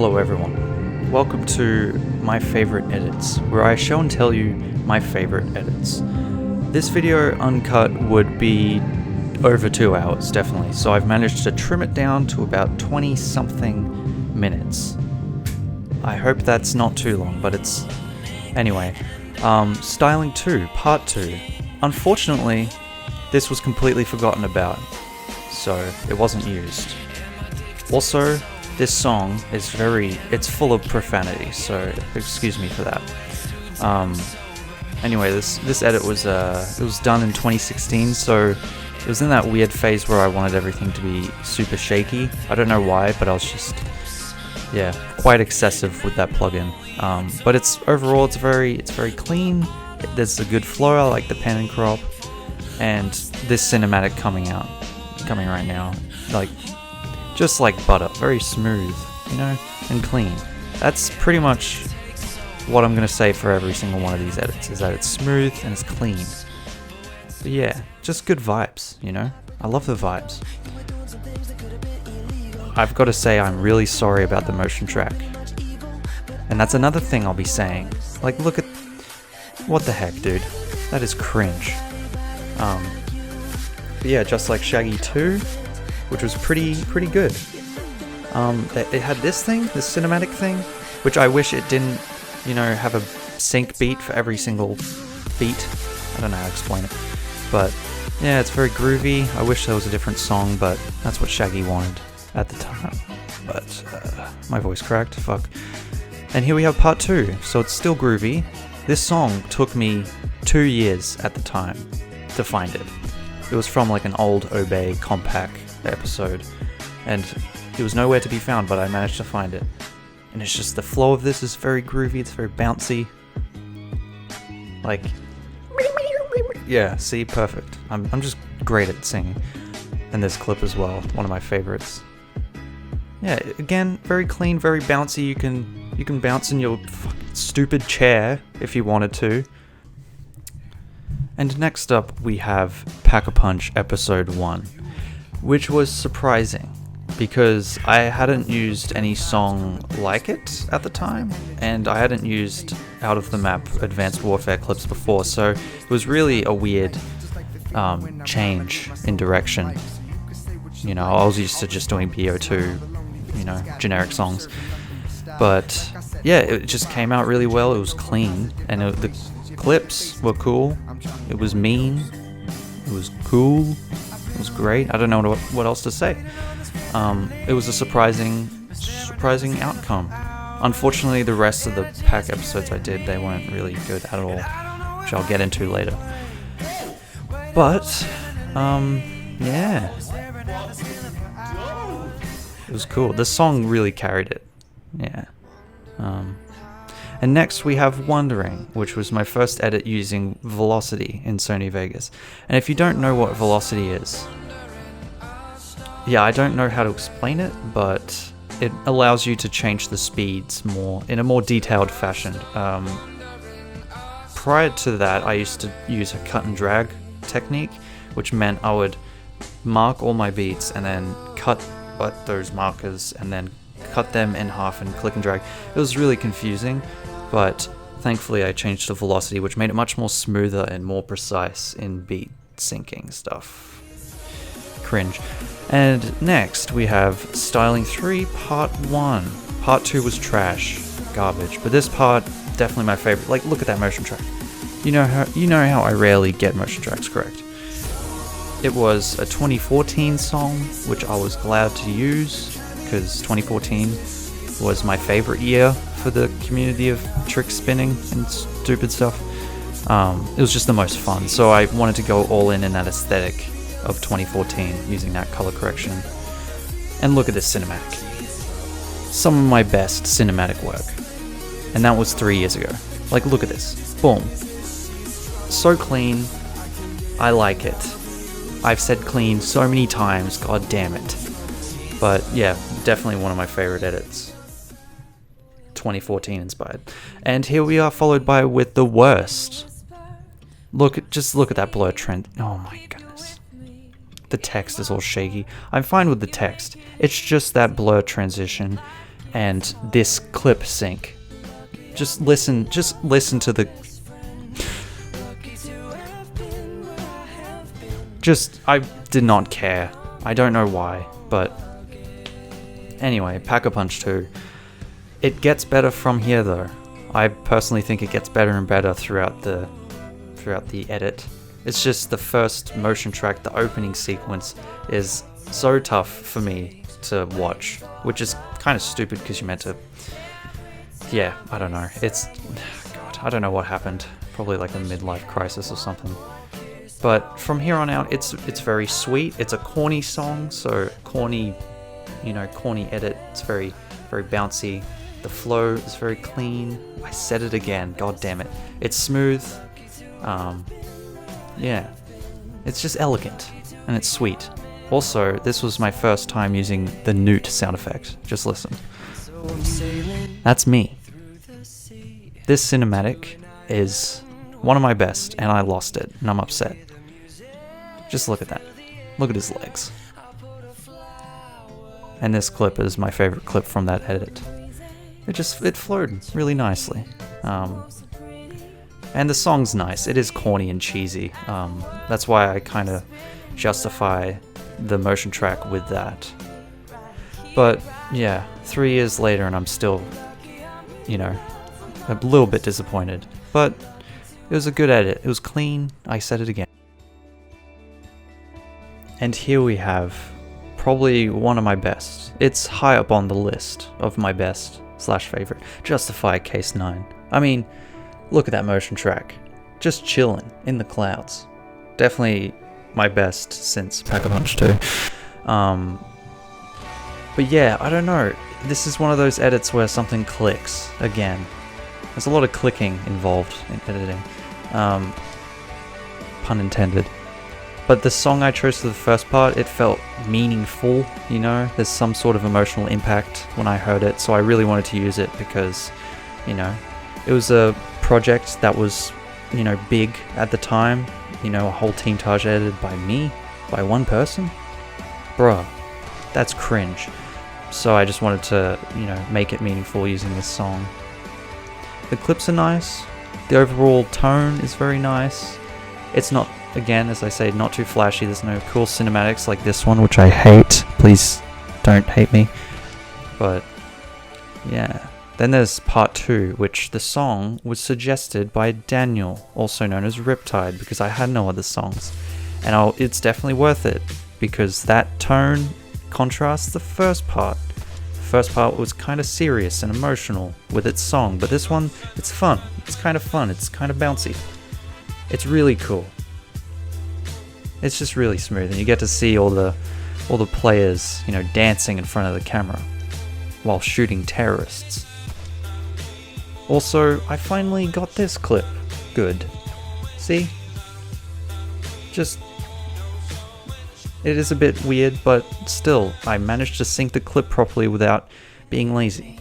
Hello everyone, welcome to my favorite edits, where I show and tell you my favorite edits. This video uncut would be over 2 hours, definitely, so I've managed to trim it down to about 20 something minutes. I hope that's not too long, but it's... Anyway, Styling 2, Part 2. Unfortunately, this was completely forgotten about, so it wasn't used. Also, this song is it's full of profanity, so excuse me for that. Anyway, this edit was it was done in 2016, so it was in that weird phase where I wanted everything to be super shaky. I don't know why, but I was just, yeah, quite excessive with that plugin. But overall it's very clean. There's a good flow. I like the pan and crop, and this cinematic coming right now, like just like butter, very smooth, you know, and clean. That's pretty much what I'm gonna say for every single one of these edits, is that it's smooth and it's clean. But yeah, just good vibes, you know? I love the vibes. I've got to say I'm really sorry about the motion track. And that's another thing I'll be saying. Like, look at... What the heck, dude? That is cringe. But yeah, just like Shaggy 2, which was pretty good. It had this cinematic thing, which I wish it didn't, you know, have a sync beat for every single beat. I don't know how to explain it. But yeah, it's very groovy. I wish there was a different song, but that's what Shaggy wanted at the time. But my voice cracked, fuck. And here we have part 2, so it's still groovy. This song took me 2 years at the time to find it. It was from like an old Obey Compact episode, and it was nowhere to be found, but I managed to find it. And it's just, the flow of this is very groovy, it's very bouncy. Like, yeah, see, perfect. I'm just great at singing. And this clip as well, one of my favorites. Yeah, again, very clean, very bouncy. You can bounce in your fucking stupid chair if you wanted to. And next up we have Pack-a-Punch Episode 1, which was surprising because I hadn't used any song like it at the time, and I hadn't used Out of the Map Advanced Warfare clips before, so it was really a weird change in direction. You know, I was used to just doing BO2, you know, generic songs. But yeah, it just came out really well. It was clean, and the clips were cool. It was mean. It was cool. It was great. I don't know what else to say. It was a surprising outcome. Unfortunately, the rest of the pack episodes I did, they weren't really good at all, which I'll get into later. But yeah, it was cool. The song really carried it. Yeah. And next we have Wondering, which was my first edit using Velocity in Sony Vegas. And if you don't know what Velocity is, yeah, I don't know how to explain it, but it allows you to change the speeds in a more detailed fashion. Prior to that, I used to use a cut and drag technique, which meant I would mark all my beats and then cut those markers and then cut them in half and click and drag. It was really confusing, but thankfully I changed to Velocity, which made it much more smoother and more precise in beat syncing stuff. Cringe. And next we have Styling 3 Part 1. Part 2 was trash, garbage, but this part, definitely my favorite. Like, look at that motion track. You know how I rarely get motion tracks correct. It was a 2014 song, which I was glad to use, because 2014 was my favorite year for the community of trick spinning and stupid stuff. It was just the most fun, so I wanted to go all in that aesthetic of 2014 using that color correction. And look at this cinematic. Some of my best cinematic work. And that was 3 years ago. Like, look at this. Boom. So clean. I like it. I've said clean so many times, god damn it. But yeah, definitely one of my favorite edits. 2014 inspired. And here we are, followed by With the Worst. Just look at that blur trend. Oh my goodness. The text is all shaky. I'm fine with the text. It's just that blur transition and this clip sync. Just listen to the... I did not care. I don't know why, but... Anyway, Pack-a-Punch 2. It gets better from here though. I personally think it gets better and better throughout the edit. It's just the first motion track, the opening sequence, is so tough for me to watch, which is kind of stupid because you're meant to... Yeah, I don't know. God, I don't know what happened. Probably like a midlife crisis or something. But from here on out, it's very sweet. It's a corny song, so corny edit. It's very, very bouncy. The flow is very clean. I said it again. God damn it. It's smooth. Yeah. It's just elegant and it's sweet. Also, this was my first time using the newt sound effect. Just listen. That's me. This cinematic is one of my best, and I lost it, and I'm upset. Just look at that. Look at his legs. And this clip is my favorite clip from that edit. It flowed really nicely. And the song's nice. It is corny and cheesy. That's why I kind of justify the motion track with that. But yeah, 3 years later and I'm still, a little bit disappointed. But it was a good edit. It was clean. I said it again. And here we have probably one of my best. It's high up on the list of my best / favorite. Justify Case 9. I mean, look at that motion track. Just chilling in the clouds. Definitely my best since Pack-a-Punch 2. But yeah, I don't know. This is one of those edits where something clicks again. There's a lot of clicking involved in editing. Pun intended. But the song I chose for the first part, it felt meaningful, There's some sort of emotional impact when I heard it, so I really wanted to use it because, it was a project that was, big at the time. A whole Team Taj edited by me, by one person. Bruh, that's cringe. So I just wanted to, make it meaningful using this song. The clips are nice. The overall tone is very nice. It's not, again, as I say, not too flashy. There's no cool cinematics like this one, which I hate. Please don't hate me. But, yeah. Then there's part 2, which the song was suggested by Daniel, also known as Riptide, because I had no other songs. And it's definitely worth it, because that tone contrasts the first part. The first part was kind of serious and emotional with its song, but this one, it's fun. It's kind of fun. It's kind of bouncy. It's really cool. It's just really smooth, and you get to see all the players, dancing in front of the camera while shooting terrorists. Also, I finally got this clip good. See? It is a bit weird, but still, I managed to sync the clip properly without being lazy.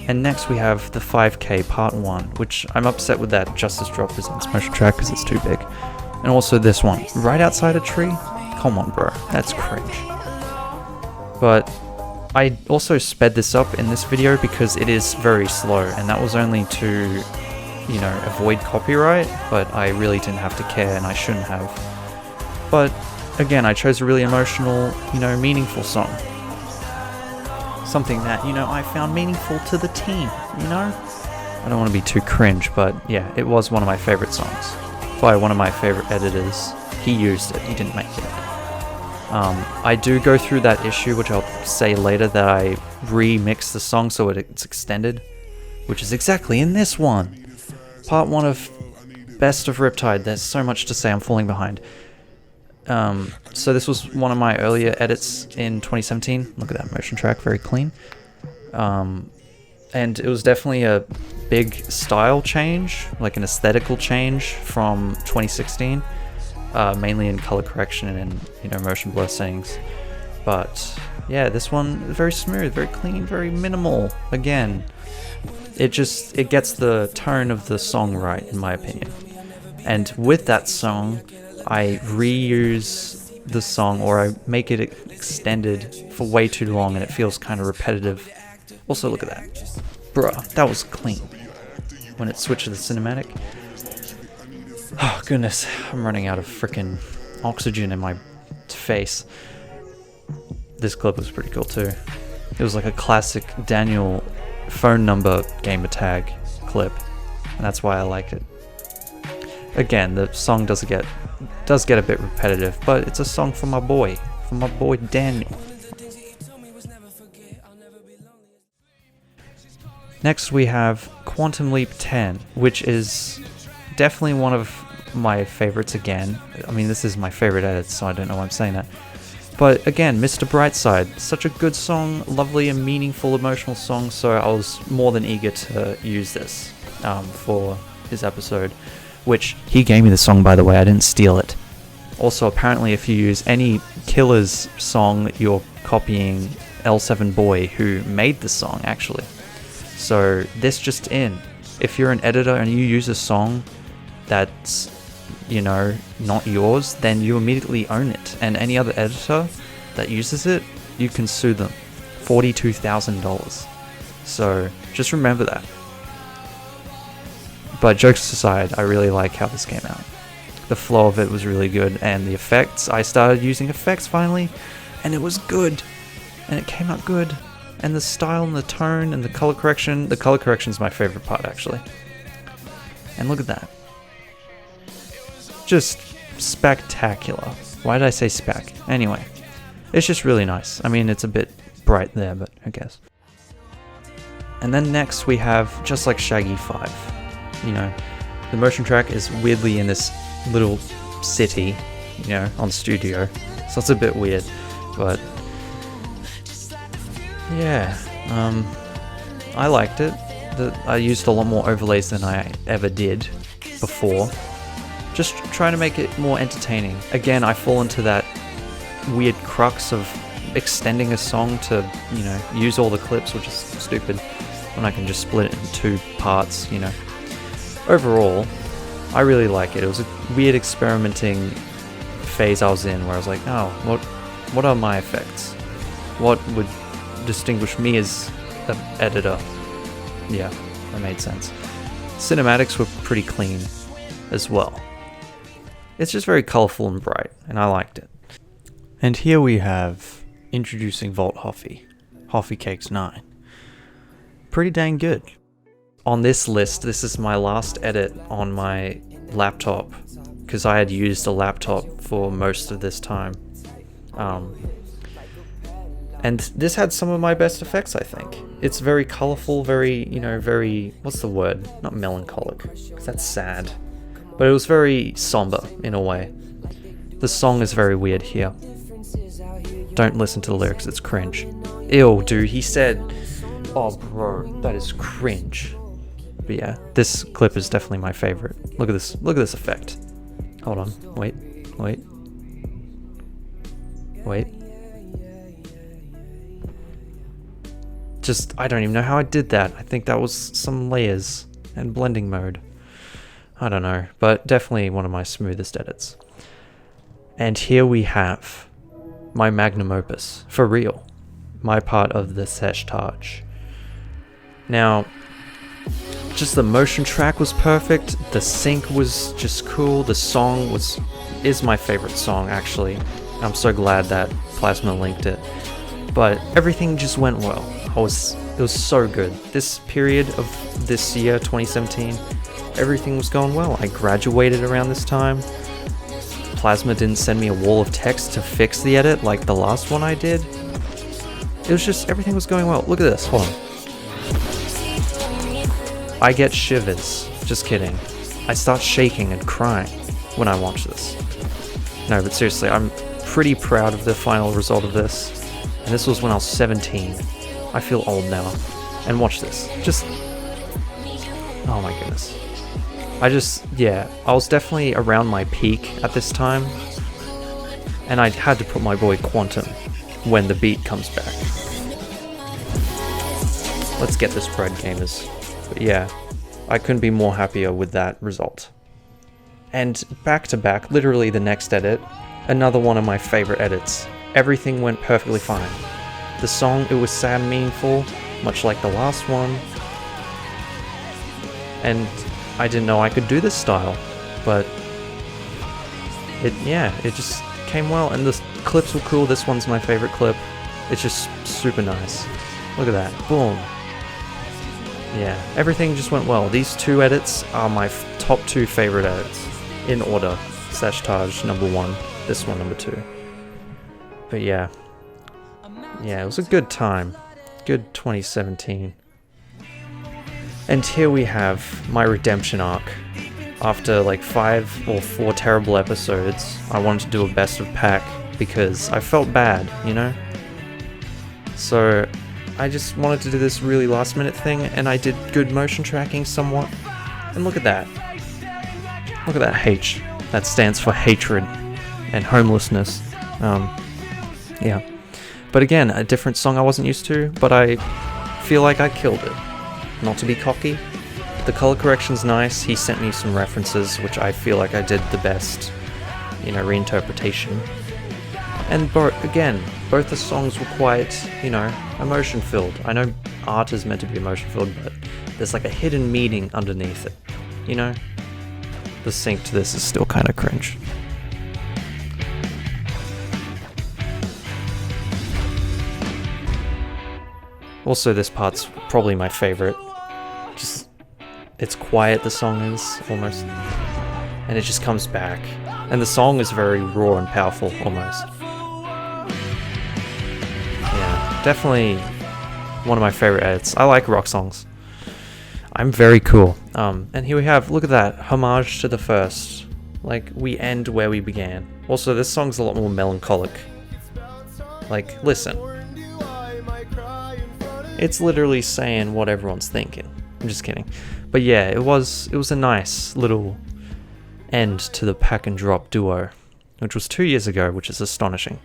And next we have the 5K Part 1, which I'm upset with that Justice Drop Presents motion track because it's too big. And also this one, right outside a tree? Come on bro, that's cringe. But I also sped this up in this video because it is very slow, and that was only to, avoid copyright, but I really didn't have to care and I shouldn't have. But again, I chose a really emotional, meaningful song. Something that, I found meaningful to the team, I don't want to be too cringe, but yeah, it was one of my favorite songs. By one of my favorite editors. He used it, he didn't make it. I do go through that issue, which I'll say later, that I remix the song so it's extended, which is exactly in this one. Part 1 of Best of Riptide. There's so much to say, I'm falling behind. So this was one of my earlier edits in 2017. Look at that motion track, very clean. And it was definitely a big style change, like an aesthetical change from 2016. Mainly in color correction and motion blur settings. But yeah, this one very smooth, very clean, very minimal. Again, it gets the tone of the song right, in my opinion. And with that song, I reuse the song, or I make it extended for way too long and it feels kind of repetitive. Also, look at that. Bruh, that was clean. When it switched to the cinematic. Oh, goodness. I'm running out of freaking oxygen in my face. This clip was pretty cool too. It was like a classic Daniel phone number gamer tag clip. And that's why I liked it. Again, the song does get a bit repetitive, but it's a song for my boy Daniel. Next we have Quantum Leap 10, which is definitely one of my favorites again. I mean, this is my favorite edit, so I don't know why I'm saying that. But again, Mr. Brightside, such a good song, lovely and meaningful emotional song, so I was more than eager to use this for his episode, which he gave me the song, by the way, I didn't steal it. Also, apparently if you use any Killer's song, you're copying L7 Boy, who made the song, actually. So this just in. If you're an editor and you use a song that's, you know, not yours, then you immediately own it. And any other editor that uses it, you can sue them. $42,000. So just remember that. But jokes aside, I really like how this came out. The flow of it was really good, and the effects, I started using effects finally, and it was good. And it came out good. And the style and the tone and the color correction is my favorite part, actually. And look at that. Just spectacular. Why did I say spec? Anyway, it's just really nice. I mean, it's a bit bright there, but I guess. And then next we have Just Like Shaggy 5. You know, the motion track is weirdly in this little city, you know, on studio. So it's a bit weird, but yeah, I liked it. I used a lot more overlays than I ever did before. Just trying to make it more entertaining. Again, I fall into that weird crux of extending a song to, you know, use all the clips, which is stupid, when I can just split it into 2 parts, you know. Overall, I really like it. It was a weird experimenting phase I was in, where I was like, oh, what are my effects? What would distinguish me as an editor? Yeah, that made sense. Cinematics were pretty clean as well. It's just very colorful and bright, and I liked it. And here we have introducing Vault Hoffy, Hoffy Cakes 9. Pretty dang good. On this list, this is my last edit on my laptop, because I had used a laptop for most of this time. And this had some of my best effects, I think. It's very colorful, very, you know, very, what's the word? Not melancholic, because that's sad. But it was very somber, in a way. The song is very weird here. Don't listen to the lyrics, it's cringe. Ew, dude, he said, oh bro, that is cringe. But yeah, this clip is definitely my favorite. Look at this effect. Hold on, wait. Just, I don't even know how I did that. I think that was some layers and blending mode. I don't know, but definitely one of my smoothest edits. And here we have my magnum opus, for real. My part of the Sesh Taj. Now, just the motion track was perfect, the sync was just cool, the song is my favorite song, actually. I'm so glad that Plasma linked it. But everything just went well. It was so good. This period of this year, 2017, everything was going well. I graduated around this time. Plasma didn't send me a wall of text to fix the edit like the last one I did. It was just, everything was going well. Look at this, hold on. I get shivers. Just kidding. I start shaking and crying when I watch this. No, but seriously, I'm pretty proud of the final result of this. And this was when I was 17. I feel old now. And watch this. Just... oh my goodness. I was definitely around my peak at this time. And I had to put my boy Quantum when the beat comes back. Let's get this bread, gamers. But yeah, I couldn't be more happier with that result. And back to back, literally the next edit, Another one of my favorite edits. Everything went perfectly fine. The song, it was sad and meaningful, much like the last one. And I didn't know I could do this style, but it just came well, and the clips were cool. This one's my favorite clip. It's just super nice. Look at that. Boom. Yeah, everything just went well. These two edits are my top 2 favorite edits, in order. Scuffage number 1, this one number 2. But yeah, it was a good time. Good 2017. And here we have my redemption arc. After like 5 or 4 terrible episodes, I wanted to do a best of pack because I felt bad, you know? So I just wanted to do this really last minute thing, and I did good motion tracking somewhat. And look at that. Look at that H. That stands for hatred and homelessness. Yeah. But again, a different song I wasn't used to, but I feel like I killed it. Not to be cocky. The color correction's nice. He sent me some references, which I feel like I did the best, reinterpretation. And both the songs were quite, emotion-filled. I know art is meant to be emotion-filled, but there's like a hidden meaning underneath it, The sync to this is still kind of cringe. Also, this part's probably my favorite. It's quiet, the song is, almost. And it just comes back. And the song is very raw and powerful, almost. Yeah, definitely one of my favorite edits. I like rock songs. I'm very cool. And here we have, look at that, homage to the first. Like, we end where we began. Also, this song's a lot more melancholic. Like, listen. It's literally saying what everyone's thinking. I'm just kidding. But yeah, it was a nice little end to the Pack and Drop duo, which was 2 years ago, which is astonishing.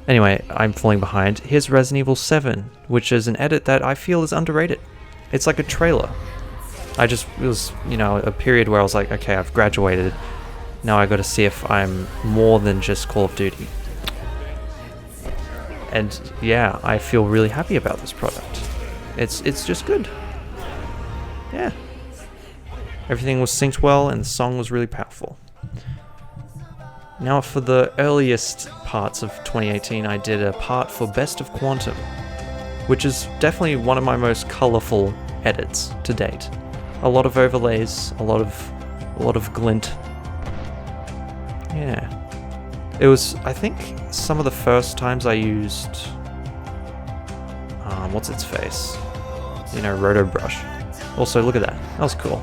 Anyway, I'm falling behind. Here's Resident Evil 7, which is an edit that I feel is underrated. It's like a trailer. It was, a period where I was like, okay, I've graduated. Now I gotta see if I'm more than just Call of Duty. And yeah, I feel really happy about this product. It's just good. Yeah. Everything was synced well, and the song was really powerful. Now for the earliest parts of 2018, I did a part for Best of Quantum, which is definitely one of my most colorful edits to date. A lot of overlays, a lot of glint. Yeah. It was, I think, some of the first times I used, what's its face? Roto Brush. Also, look at that. That was cool.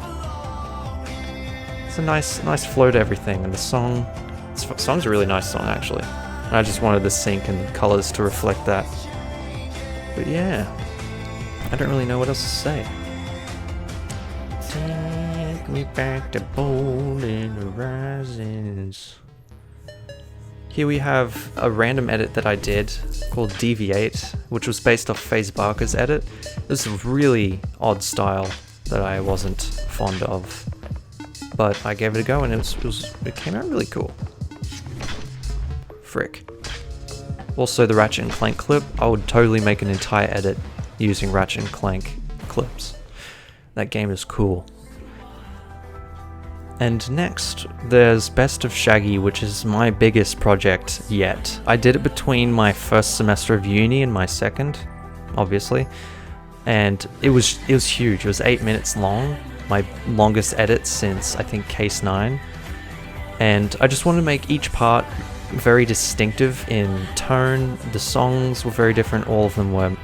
It's a nice flow to everything, and the song's a really nice song, actually. And I just wanted the sync and colors to reflect that. But yeah, I don't really know what else to say. Take me back to bold in the risings. Here we have a random edit that I did called Deviate, which was based off FaZe Barker's edit. This is a really odd style that I wasn't fond of, but I gave it a go, and it came out really cool. Frick. Also, the Ratchet and Clank clip, I would totally make an entire edit using Ratchet and Clank clips. That game is cool. And next, there's Best of Shaggy, which is my biggest project yet. I did it between my first semester of uni and my second, obviously. And it was huge. It was 8 minutes long, my longest edit since, I think, Case 9. And I just wanted to make each part very distinctive in tone. The songs were very different. All of them were,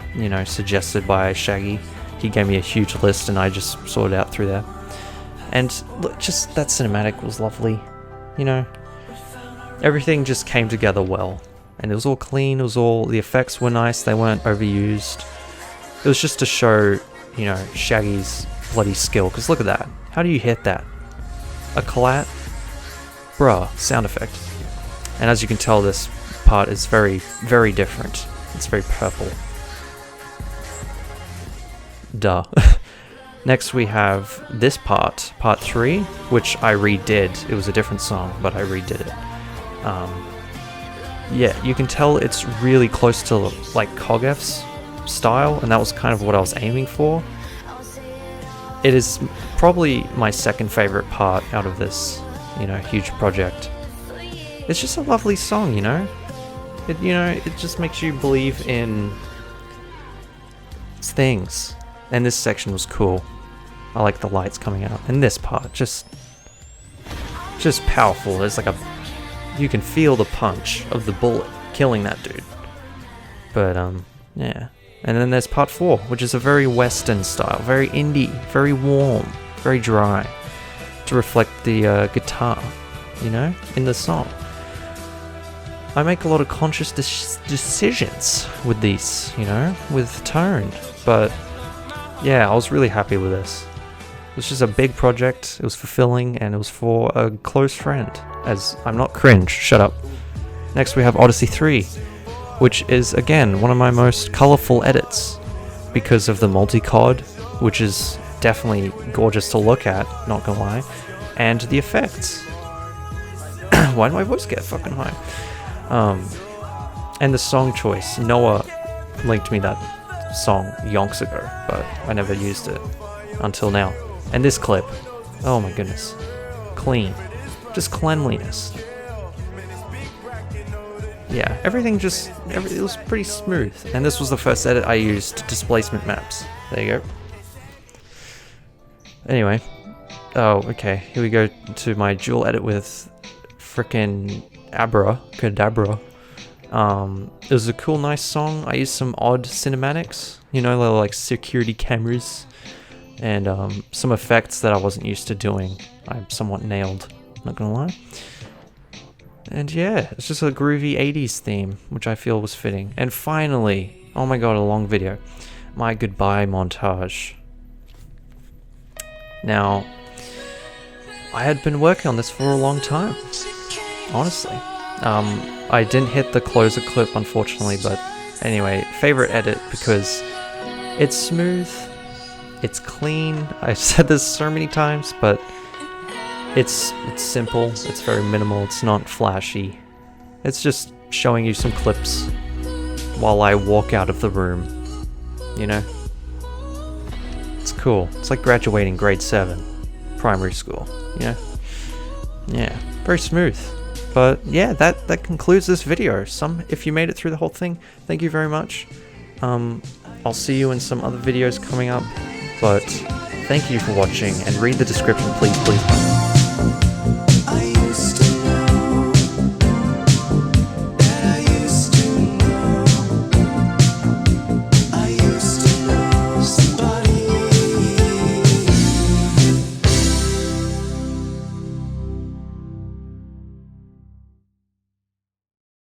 suggested by Shaggy. He gave me a huge list, and I just sorted out through there. And look, just that cinematic was lovely, Everything just came together well, and it was all clean. The effects were nice. They weren't overused. It was just to show, Shaggy's bloody skill. Because look at that. How do you hit that? A collat? Bruh, sound effect. And as you can tell, this part is very, very different. It's very purple. Duh. Next we have this part 3, which I redid. It was a different song, but I redid it. Yeah, you can tell it's really close to like Kogef's style, and that was kind of what I was aiming for. It is probably my second favorite part out of this, huge project. It's just a lovely song, it just makes you believe in things. And this section was cool. I like the lights coming out. And this part, just powerful. There's like you can feel the punch of the bullet killing that dude. But, yeah. And then there's part 4, which is a very Western style, very indie, very warm, very dry, to reflect the guitar, in the song. I make a lot of conscious decisions with these, with tone, but yeah, I was really happy with this. It was just a big project, it was fulfilling, and it was for a close friend, as I'm not cringe, shut up. Next we have Odyssey 3, which is, again, one of my most colourful edits, because of the multi-cod, which is definitely gorgeous to look at, not gonna lie, and the effects. Why did my voice get fucking high? And the song choice. Noah linked me that song yonks ago, but I never used it until now. And this clip, oh my goodness, clean, just cleanliness. Yeah, everything it was pretty smooth. And this was the first edit I used, displacement maps. There you go. Anyway, oh, okay, here we go to my dual edit with frickin' Cadabra. It was a cool, nice song. I used some odd cinematics, like security cameras, and some effects that I wasn't used to doing. I somewhat nailed, not gonna lie. And yeah, it's just a groovy 80s theme, which I feel was fitting. And finally, oh my god, a long video, my goodbye montage. Now, I had been working on this for a long time, honestly. I didn't hit the closer clip, unfortunately, but anyway, favorite edit because it's smooth, it's clean. I've said this so many times, but it's simple, it's very minimal, it's not flashy. It's just showing you some clips while I walk out of the room, It's cool. It's like graduating grade 7, primary school, Yeah, very smooth. But yeah, that concludes this video. If you made it through the whole thing, thank you very much. I'll see you in some other videos coming up, but thank you for watching, and read the description, please.